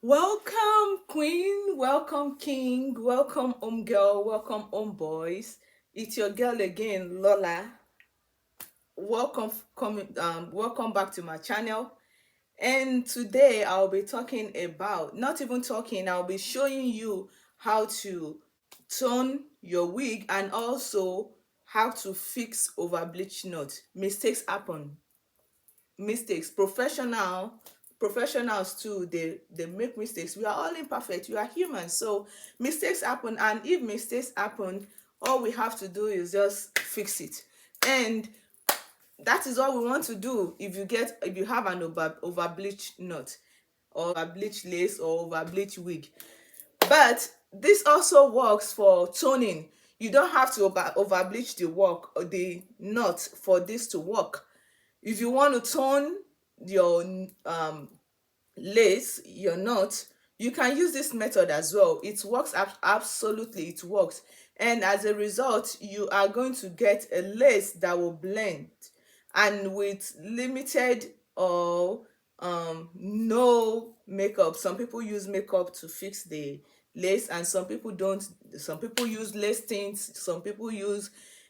Welcome, Queen. Welcome, King. Welcome, Girl. Welcome, Boys. It's your girl again, Lola. Welcome back to my channel. And today I'll be talking about, not even talking, I'll be showing you how to tone your wig and also how to fix over bleach knot. Mistakes happen. Mistakes. Professionals too, they make mistakes. We are all imperfect. We are human, so mistakes happen. And if mistakes happen, all we have to do is just fix it. And that is all we want to do. If you have an over bleached knot, or over bleached lace, or over bleached wig. But this also works for toning. You don't have to over bleach the work or the knot for this to work. If you want to tone your lace, your knot, you can use this method as well. It works. Absolutely, it works. And as a result, you are going to get a lace that will blend, and with limited or no makeup. Some people use makeup to fix the lace, and some people don't. Some people use lace tints, some people use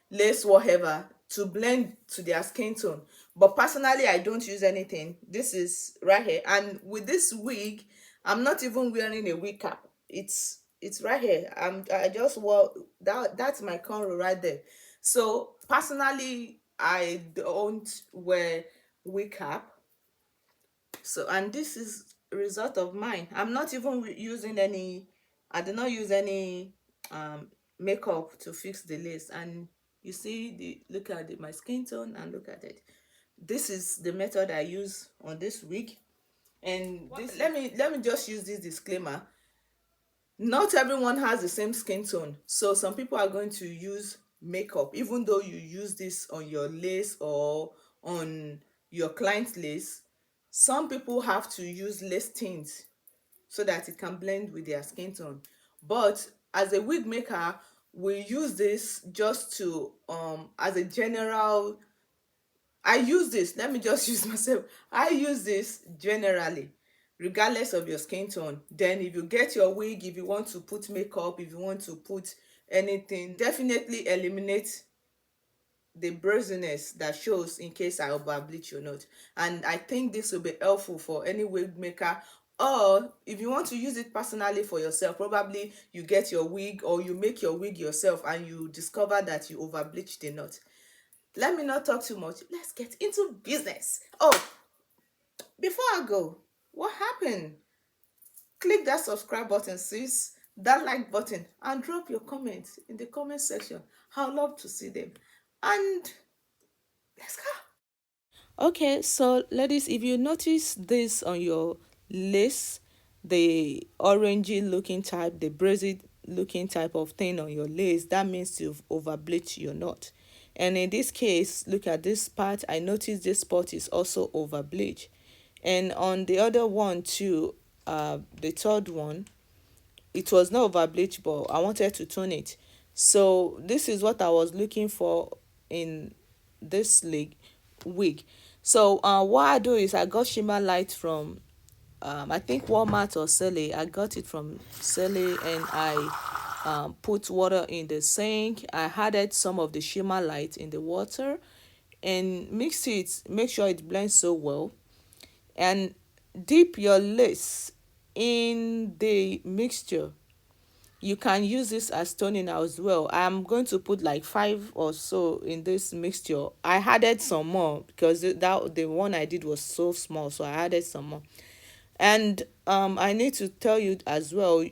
lace whatever to blend to their skin tone. But personally, I don't use anything. This is right here, and with this wig, I'm not even wearing a wig cap. It's right here. I just wore that. That's my cornrow right there. So personally, I don't wear wig cap. So, and this is a result of mine. I'm not even using any. I did not use any um makeup to fix the lace. And you see, the look at my skin tone and look at it. This is the method I use on this wig. And this, let me just use this disclaimer. Not everyone has the same skin tone, so some people are going to use makeup even though you use this on your lace or on your client's lace. Some people have to use lace tints so that it can blend with their skin tone. But as a wig maker, we use this just to as a general. I use this, let me just use myself. I use this generally, regardless of your skin tone. Then if you get your wig, if you want to put makeup, if you want to put anything, definitely eliminate the braziness that shows in case I over bleach or not. And I think this will be helpful for any wig maker. Or if you want to use it personally for yourself, probably you get your wig or you make your wig yourself and you discover that you over bleached the knot. Let me not talk too much. Let's get into business. Oh, before I go, what happened? Click that subscribe button, sis, that like button, and drop your comments in the comment section. I'd love to see them. And let's go. Okay, so ladies, if you notice this on your lace, the orangey looking type, the brazy looking type of thing on your lace, that means you've over bleached your knot. And in this case, look at this part. I noticed this spot is also over bleached. And on the other one too, the third one, it was not over bleached, but I wanted to tone it. So this is what I was looking for in this wig. So what I do is I got shimmer light from I think Walmart or Sele. I got it from Sele, and I put water in the sink. I added some of the shimmer light in the water and mix it. Make sure it blends so well, and dip your lace in the mixture. You can use this as toning as well. I'm going to put like 5 or so in this mixture. I added some more because the one I did was so small, so I added some more. And I need to tell you as well,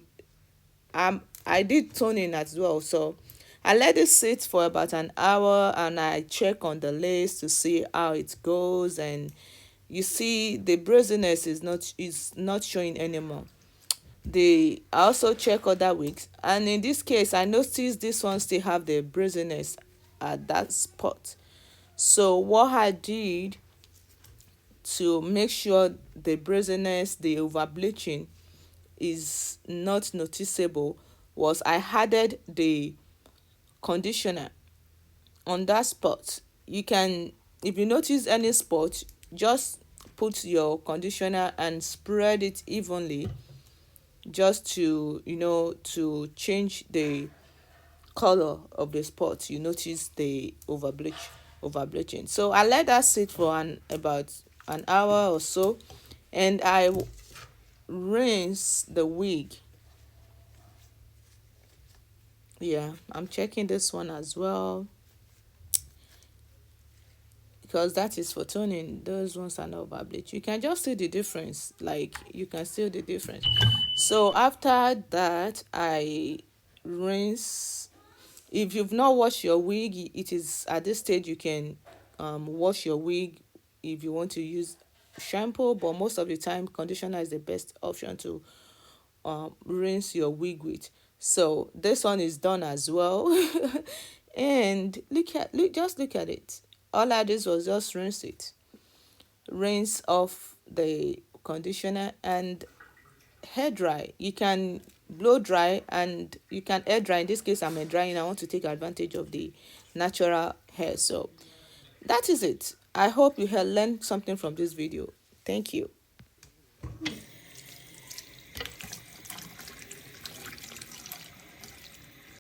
I did toning as well. So I let it sit for about an hour, and I check on the lace to see how it goes. And you see the braziness is not showing anymore. I also check other wigs, and in this case I noticed this one still have the braziness at that spot. So what I did to make sure the braziness, the over bleaching is not noticeable, was I added the conditioner on that spot. You can, if you notice any spot, just put your conditioner and spread it evenly just to, to change the color of the spot. You notice the over bleaching. So I let that sit for about an hour or so, and I rinse the wig. Yeah, I'm checking this one as well, because that is for toning. Those ones are not over bleach. You can just see the difference. Like, you can see the difference. So after that, I rinse. If you've not washed your wig, it is at this stage you can wash your wig if you want to use shampoo, but most of the time conditioner is the best option to rinse your wig with. So this one is done as well. And just look at it. All I did was just rinse off the conditioner and hair dry. You can blow dry and you can air dry. In this case, I'm air drying. I want to take advantage of the natural hair. So that is it. I hope you have learned something from this video. Thank you.